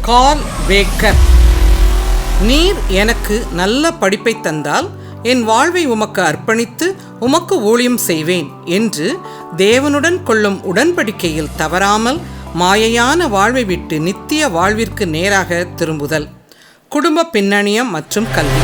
Curl Baker. நீர் எனக்கு நல்ல படிப்பை தந்தால் என் வாழ்வை உமக்கு அர்ப்பணித்து உமக்கு ஊழியம் செய்வேன் என்று தேவனுடன் கொள்ளும் உடன்படிக்கையில் தவறாமல் மாயையான வாழ்வை விட்டு நித்திய வாழ்விற்கு நேராக திரும்புதல். குடும்ப பின்னணியம் மற்றும் கல்வி.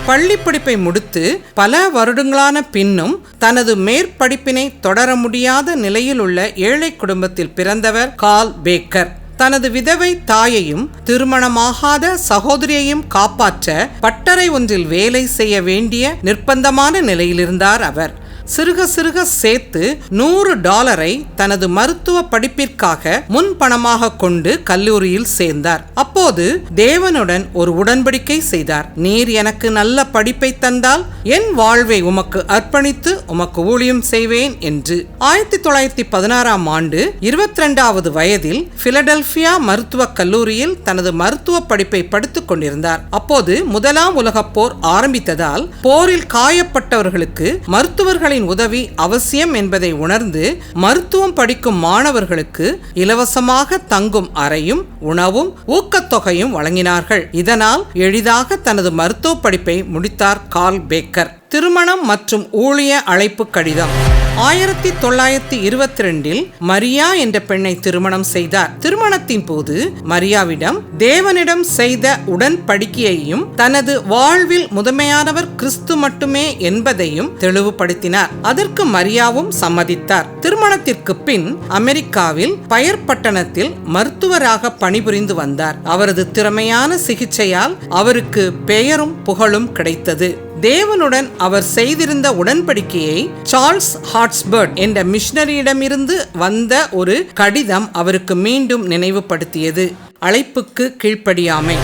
பள்ளி படிப்பை முடித்து பல வருடங்களான பின்னும் தனது மேற்படிப்பினை தொடர முடியாத நிலையில் உள்ள ஏழை குடும்பத்தில் பிறந்தவர் கார்ல் பேக்கர். தனது விதவை தாயையும் திருமணமாகாத சகோதரியையும் காப்பாற்ற பட்டறை ஒன்றில் வேலை செய்ய வேண்டிய நிர்பந்தமான நிலையிலிருந்தார் அவர். சிறுக சிறுக சேர்த்து $100 தனது மருத்துவ படிப்பிற்காக முன் பணமாக கொண்டு கல்லூரியில் சேர்ந்தார். அப்போது தேவனுடன் ஒரு உடன்படிக்கை செய்தார். நீர் எனக்கு நல்ல படிப்பை தந்தால் என் வாழ்வை உமக்கு அர்ப்பணித்து உமக்கு ஊழியம் செய்வேன் என்று. 1916ஆம் ஆண்டு 22வது வயதில் பிலடெல்பியா மருத்துவக் கல்லூரியில் தனது மருத்துவ படிப்பை படித்துக் கொண்டிருந்தார். அப்போது முதலாம் உலகப் போர் ஆரம்பித்ததால் போரில் காயப்பட்டவர்களுக்கு மருத்துவர்களின் உதவி அவசியம் என்பதை உணர்ந்து மருத்துவம் படிக்கும் மாணவர்களுக்கு இலவசமாக தங்கும் அறையும் உணவும் ஊக்கத்தொகையும் வழங்கினார்கள். இதனால் எளிதாக தனது மருத்துவ படிப்பை முடித்தார் கார்ல் பேக்கர். திருமணம் மற்றும் ஊழிய அழைப்பு கடிதம். 1922இல் மரியா என்ற பெண்ணை திருமணம் செய்தார். திருமணத்தின் போது மரியாவிடம் தேவனிடம் செய்த உடன்படிக்கையையும் தனது வாழ்வில் முதன்மையானவர் கிறிஸ்து மட்டுமே என்பதையும் தெளிவுபடுத்தினார். அதற்கு மரியாவும் சம்மதித்தார். திருமணத்திற்கு பின் அமெரிக்காவில் பயர் பட்டணத்தில் மருத்துவராக பணிபுரிந்து வந்தார். அவரது திறமையான சிகிச்சையால் அவருக்கு பெயரும் புகழும் கிடைத்தது. தேவனுடன் அவர் செய்திருந்த உடன்படிக்கையை சார்ல்ஸ் ஹாட்ஸ்பர்ட் என்ற மிஷனரியிடமிருந்து வந்த ஒரு கடிதம் அவருக்கு மீண்டும் நினைவுபடுத்தியது. அழைப்புக்கு கீழ்ப்படியாமை.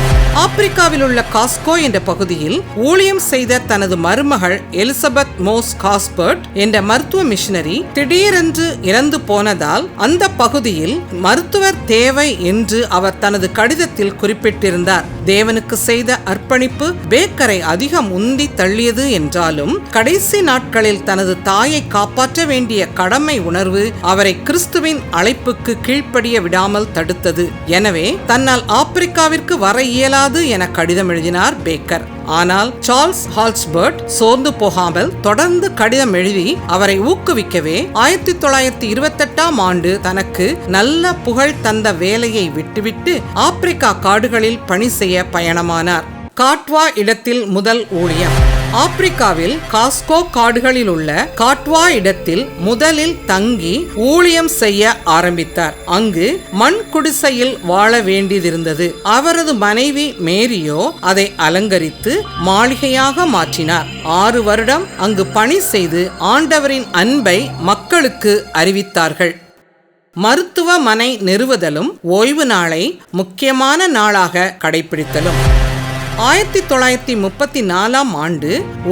ஆப்பிரிக்காவில் உள்ள காஸ்கோ என்ற பகுதியில் ஊழியம் செய்த தனது மருமகள் எலிசபெத் மோஸ் காஸ்பர்ட் என்ற மருத்துவ மிஷனரி திடீரென்று இறந்து போனதால் அந்த பகுதியில் மருத்துவர் தேவை என்று அவர் தனது கடிதத்தில் குறிப்பிட்டிருந்தார். தேவனுக்கு செய்த அர்ப்பணிப்பு பேக்கரை அதிகம் உந்தி தள்ளியது என்றாலும் கடைசி நாட்களில் தனது தாயை காப்பாற்ற வேண்டிய கடமை உணர்வு அவரை கிறிஸ்துவின் அழைப்புக்கு கீழ்ப்படிய விடாமல் தடுத்தது. எனவே தன்னால் ஆப்பிரிக்காவிற்கு வர இயலாது என கடிதம் எழுதினார் பேக்கர். ஆனால் சார்ல்ஸ் ஹாட்ஸ்பர்ட் சோர்ந்து போகாமல் தொடர்ந்து கடிதம் எழுதி அவரை ஊக்குவிக்கவே 1928ஆம் ஆண்டு தனக்கு நல்ல புகழ் தந்த வேலையை விட்டுவிட்டு ஆப்பிரிக்கா காடுகளில் பணி செய்ய பயணமானார். காட்வா இடத்தில் முதல் ஊழியம். ஆப்பிரிக்காவில் காஸ்கோ காடுகளில் உள்ள காட்வா இடத்தில் முதலில் தங்கி ஊழியம் செய்ய ஆரம்பித்தார். அங்கு மண் குடிசையில் வாழ வேண்டியிருந்தது. அவரது மனைவி மேரியோ அதை அலங்கரித்து மாளிகையாக மாற்றினார். 6 வருடம் அங்கு பணி செய்து ஆண்டவரின் அன்பை மக்களுக்கு அறிவித்தார்கள். மருத்துவமனை நிறுவுதலும் ஓய்வு நாளை முக்கியமான நாளாக கடைபிடித்தலும். 1934ஆம் ஆண்டு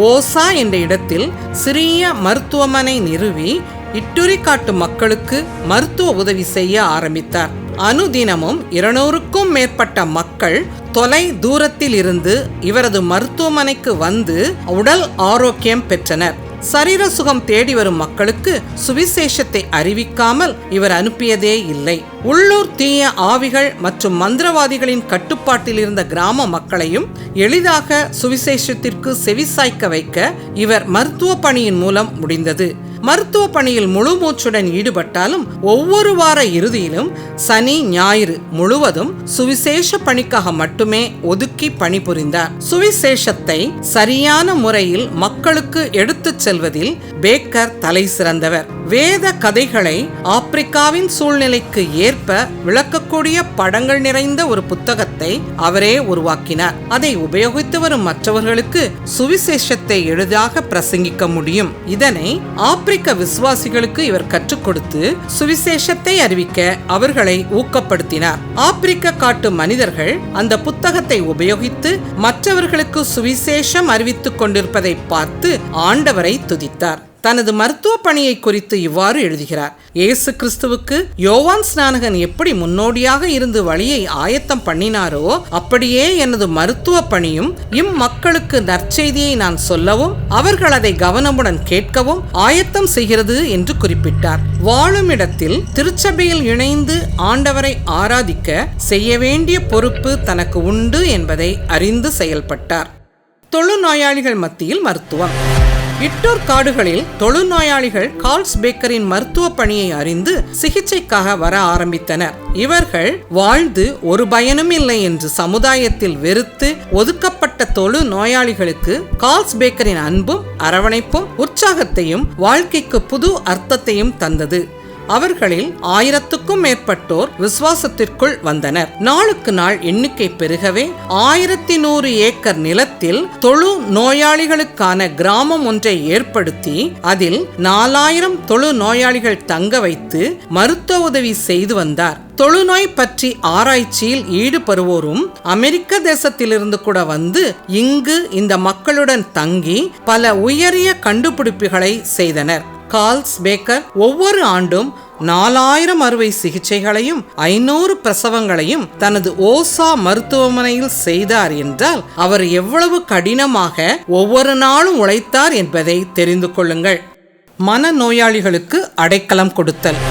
ஓசா என்ற இடத்தில் சிறிய மருத்துவமனை நிறுவி இட்டுரி காட்டு மக்களுக்கு மருத்துவ உதவி செய்ய ஆரம்பித்தார். அனுதினமும் 200க்கும் மேற்பட்ட மக்கள் தொலை தூரத்தில் இருந்து இவரது மருத்துவமனைக்கு வந்து உடல் ஆரோக்கியம் பெற்றனர். சரீர சுகம் தேடி வரும் மக்களுக்கு சுவிசேஷத்தை அறிவிக்காமல் இவர் அனுப்பியதே இல்லை. உள்ளூர் தீய ஆவிகள் மற்றும் மந்திரவாதிகளின் கட்டுப்பாட்டில் இருந்த கிராம மக்களையும் எளிதாக சுவிசேஷத்திற்கு செவிசாய்க்க வைக்க இவர் மருத்துவ பணியின் மூலம் முடிந்தது. மருத்துவ பணியில் முழு மூச்சுடன் ஈடுபட்டாலும் ஒவ்வொரு வார இறுதியிலும் சனி ஞாயிறு முழுவதும் சுவிசேஷ பணிக்காக மட்டுமே ஒதுக்கி பணிபுரிந்தார். சுவிசேஷத்தை சரியான முறையில் மக்களுக்கு எடுத்துச் செல்வதில் பேக்கர் தலை சிறந்தவர். வேத கதைகளை ஆப்பிரிக்காவின் சூழ்நிலைக்கு ஏற்ப விளக்கக்கூடிய படங்கள் நிறைந்த ஒரு புத்தகத்தை அவரே உருவாக்கினார். அதை உபயோகித்து வரும் மற்றவர்களுக்கு சுவிசேஷத்தை எளிதாக பிரசங்கிக்க முடியும். இதனை ஆப்பிரிக்க விசுவாசிகளுக்கு இவர் கற்றுக் கொடுத்து சுவிசேஷத்தை அறிவிக்க அவர்களை ஊக்கப்படுத்தினார். ஆப்பிரிக்க காட்டு மனிதர்கள் அந்த புத்தகத்தை உபயோகித்து மற்றவர்களுக்கு சுவிசேஷம் அறிவித்துக் கொண்டிருப்பதை பார்த்து ஆண்டவரை துதித்தார். தனது மருத்துவ பணியை குறித்து இவ்வாறு எழுதுகிறார். இயேசு கிறிஸ்துவுக்கு யோவான் ஸ்நானகன் எப்படி முன்னோடியாக இருந்து வழியை ஆயத்தம் பண்ணினாரோ அப்படியே எனது மருத்துவ பணியும் இம்மக்களுக்கு நற்செய்தியை நான் சொல்லவும் அவர்கள் அதை கவனமுடன் கேட்கவும் ஆயத்தம் செய்கிறது என்று குறிப்பிட்டார். வாழும் இடத்தில் திருச்சபையில் இணைந்து ஆண்டவரை ஆராதிக்க செய்ய வேண்டிய பொறுப்பு தனக்கு உண்டு என்பதை அறிந்து செயல்பட்டார். தொழுநோயாளிகள் மத்தியில் மருத்துவம். இட்டூர் காடுகளில் தொழுநோயாளிகள் கார்ல்ஸ் பேக்கரின் மருத்துவ பணியை அறிந்து சிகிச்சைக்காக வர ஆரம்பித்தனர். இவர்கள் வாழ்ந்து ஒரு பயனும் இல்லை என்று சமுதாயத்தில் வெறுத்து ஒதுக்கப்பட்ட தொழு நோயாளிகளுக்கு கார்ல்ஸ் பேக்கரின் அன்பும் அரவணைப்பும் உற்சாகத்தையும் வாழ்க்கைக்கு புது அர்த்தத்தையும் தந்தது. அவர்களில் 1000க்கும் மேற்பட்டோர் விசுவாசத்திற்குள் வந்தனர். நாளுக்கு நாள் எண்ணிக்கை பெருகவே 1100 ஏக்கர் நிலத்தில் தொழு நோயாளிகளுக்கான கிராமம் ஒன்றை ஏற்படுத்தி அதில் 4000 தொழு நோயாளிகள் தங்க வைத்து மருத்துவ உதவி செய்து வந்தார். தொழுநோய் பற்றி ஆராய்ச்சியில் ஈடுபடுவோரும் அமெரிக்க தேசத்திலிருந்து கூட வந்து இங்கு இந்த மக்களுடன் தங்கி பல உயரிய கண்டுபிடிப்புகளை செய்தனர். கார்ல்ஸ் பேக்கர் ஒவ்வொரு ஆண்டும் 4000 அறுவை சிகிச்சைகளையும் 500 பிரசவங்களையும் தனது ஓசா மருத்துவமனையில் செய்தார் என்றால் அவர் எவ்வளவு கடினமாக ஒவ்வொரு நாளும் உழைத்தார் என்பதை தெரிந்து கொள்ளுங்கள். மனநோயாளிகளுக்கு அடைக்கலம் கொடுத்தல்.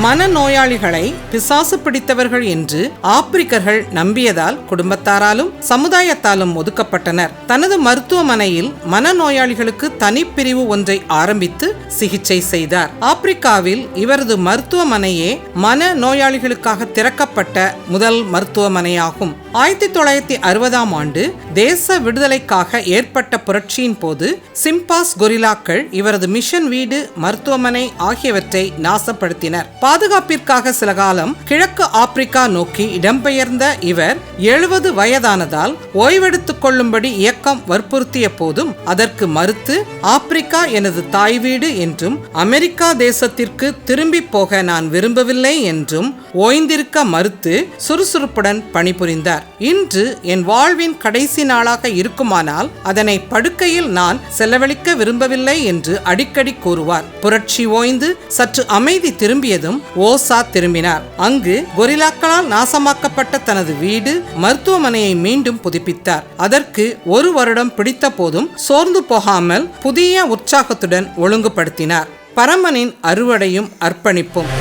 மனநோயாளிகளை பிசாசு பிடித்தவர்கள் என்று ஆப்பிரிக்கர்கள் நம்பியதால் குடும்பத்தாராலும் சமுதாயத்தாலும் ஒதுக்கப்பட்டனர். தனது மருத்துவமனையில் மனநோயாளிகளுக்கு தனிப்பிரிவு ஒன்றை ஆரம்பித்து சிகிச்சை செய்தார். ஆப்பிரிக்காவில் இவரது மருத்துவமனையே மனநோயாளிகளுக்காக திறக்கப்பட்ட முதல் மருத்துவமனையாகும். 1960ஆம் ஆண்டு தேச விடுதலைக்காக ஏற்பட்ட புரட்சியின் போது சிம்பாஸ் கொரில்லாக்கள் இவரது மிஷன் வீடு மருத்துவமனை ஆகியவற்றை நாசப்படுத்தினர். பாதுகாப்பிற்காக சில காலம் கிழக்கு ஆப்பிரிக்கா நோக்கி இடம்பெயர்ந்த இவர் 70 வயதானதால் ஓய்வெடுத்துக் கொள்ளும்படி இயக்கம் வற்புறுத்திய போதும் அதற்கு மறுத்து ஆப்பிரிக்கா எனது தாய் வீடு என்றும் அமெரிக்கா தேசத்திற்கு திரும்பி போக நான் விரும்பவில்லை என்றும் ஓய்ந்திருக்க மறுத்து சுறுசுறுப்புடன் பணிபுரிந்தார். இன்று என் வாழ்வின் கடைசி நாளாக இருக்குமானால் அதனை படுக்கையில் நான் செலவழிக்க விரும்பவில்லை என்று அடிக்கடி கூறுவார். புரட்சி ஓய்ந்து சற்று அமைதி திரும்பியதும் ஓசா திரும்பினார். அங்கு கொரில்லாக்களால் நாசமாக்கப்பட்ட தனது வீடு மருத்துவமனையை மீண்டும் புதுப்பித்தார். அதற்கு 1 வருடம் பிடித்த போதும் சோர்ந்து போகாமல் புதிய உற்சாகத்துடன் ஒழுங்குபடுத்தினார். பரமனின் அறுவடையும் அர்ப்பணிப்பும்.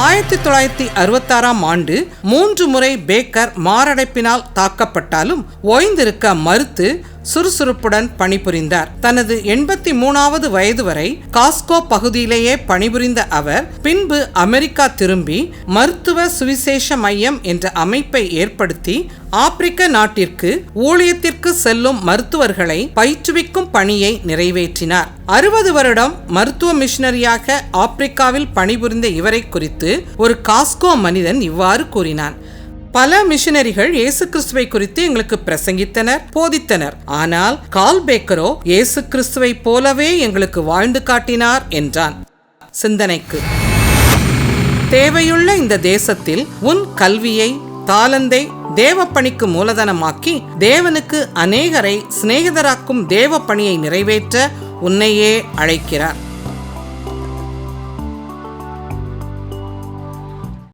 1966ஆம் ஆண்டு 3 முறை பேக்கர் மாரடைப்பினால் தாக்கப்பட்டாலும் ஓய்ந்திருக்க மறுத்து சுறுசுறுப்புடன் பணிபுரிந்தார். தனது 83வது வயது வரை காஸ்கோ பகுதியிலேயே பணிபுரிந்த அவர் பின்பு அமெரிக்கா திரும்பி மருத்துவ சுவிசேஷ மையம் என்ற அமைப்பை ஏற்படுத்தி ஆப்பிரிக்க நாட்டிற்கு ஊழியத்திற்கு செல்லும் மருத்துவர்களை பயிற்றுவிக்கும் பணியை நிறைவேற்றினார். 60 வருடம் மருத்துவ மிஷனரியாக ஆப்பிரிக்காவில் பணிபுரிந்த இவரை குறித்து ஒரு காஸ்கோ மனிதன் இவ்வாறு கூறினான். பல மிஷனரிகள் இயேசு கிறிஸ்துவை குறித்து எங்களுக்கு பிரசங்கித்தனர், போதித்தனர். ஆனால் கார்ல் பேக்கரோ இயேசு கிறிஸ்துவை போலவே எங்களுக்கு வாழ்ந்து காட்டினார் என்றான். சிந்தனைக்கு. தேவையுள்ள இந்த தேசத்தில் உன் கல்வியை, தாளந்தை தேவப்பணிக்கு மூலதனமாக்கி தேவனுக்கு அநேகரை சிநேகிதராக்கும் தேவ பணியை நிறைவேற்ற உன்னையே அழைக்கிறார்.